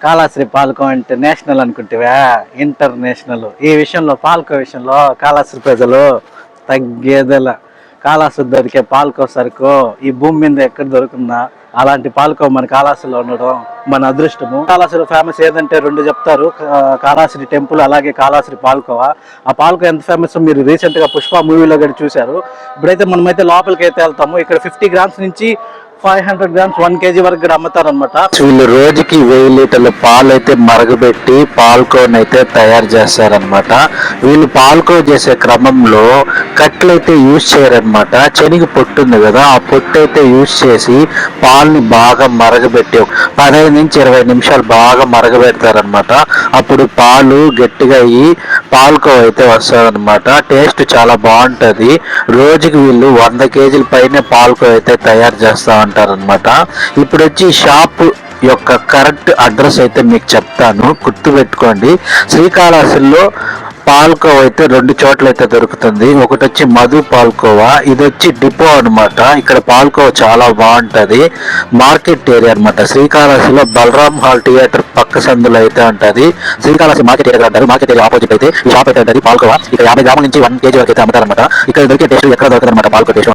కాళాశ్రీ పాలకం అంటే national అనుకుంటేవా, international. ఈ విషయంలో పాలకం విషయంలో కాళాశ్రీ ప్రజలు తగ్గేదల. కాళాశ్రీ దొరికే పాలకం సరుకు ఈ భూమి మీద ఎక్కడ దొరుకుతుందా, అలాంటి పాలకం మన కాళాశ్రీలో ఉండడం మన అదృష్టము. కాళాశ్రీ ఫేమస్ ఏదంటే రెండు చెప్తారు, కాళాశ్రీ టెంపుల్ అలాగే కాళాశ్రీ పాలకోవా. ఆ పాలకం ఎంత ఫేమస్ మీరు రీసెంట్ గా పుష్ప మూవీలో కూడా చూశారు. ఇప్పుడైతే మనమైతే లోపలికి అయితే వెళ్తాము. ఇక్కడ 50 grams నుంచి 500 grams 1 kg వరకు కూడా అమ్ముతారనమాట. వీళ్ళు రోజుకి 1000 లీటర్ల పాలు అయితే మరగబెట్టి పాల్కోని అయితే తయారు చేస్తారనమాట. వీళ్ళు పాల్కో చేసే క్రమంలో కట్లు అయితే యూజ్ చేయరనమాట. శనగ పొట్టు ఉంది కదా, ఆ పొట్టు అయితే యూజ్ చేసి పాలని బాగా మరగబెట్టి 15 నుంచి 20 నిమిషాలు బాగా మరగబెడతారనమాట. అప్పుడు పాలు గట్టిగా అయ్యి పాల్కో అయితే వస్తుందన్నమాట. టేస్ట్ చాలా బాగుంటది. రోజుకి వీళ్ళు 100 kg పైన పాల్కో అయితే తయారు చేస్తా ఉంటారనమాట. ఇప్పుడు వచ్చి షాప్ యొక్క కరెక్ట్ అడ్రస్ అయితే మీకు చెప్తాను, గుర్తుపెట్టుకోండి. శ్రీకాళహస్తిలో పాల్కోవా అయితే 2 చోట్ల అయితే దొరుకుతుంది. ఒకటి వచ్చి మధు పాల్కోవా, ఇది వచ్చి డిపో అనమాట. ఇక్కడ పాల్కోవా చాలా బాగుంటది. మార్కెట్ ఏరియా అనమాట. శ్రీకాళహస్తిలో బలరాం హాల్ థియేటర్ పక్క సందులో అయితే ఉంటది. శ్రీకాళహస్తి మార్కెట్ ఏరియా అంటారు. మార్కెట్ ఏరియా ఆపోజిట్ అయితే ఈ షాప్ అయితే ఉంటుంది పాల్కోవా. ఇక్కడ 50 గ్రాముల నుంచి 1 kg వరకు అయితే అమ్ముతారనమాట. ఇక్కడ దొరికే టేస్ట్ ఎక్కడ దొరకదనమాట పాల్కో టేస్ట్.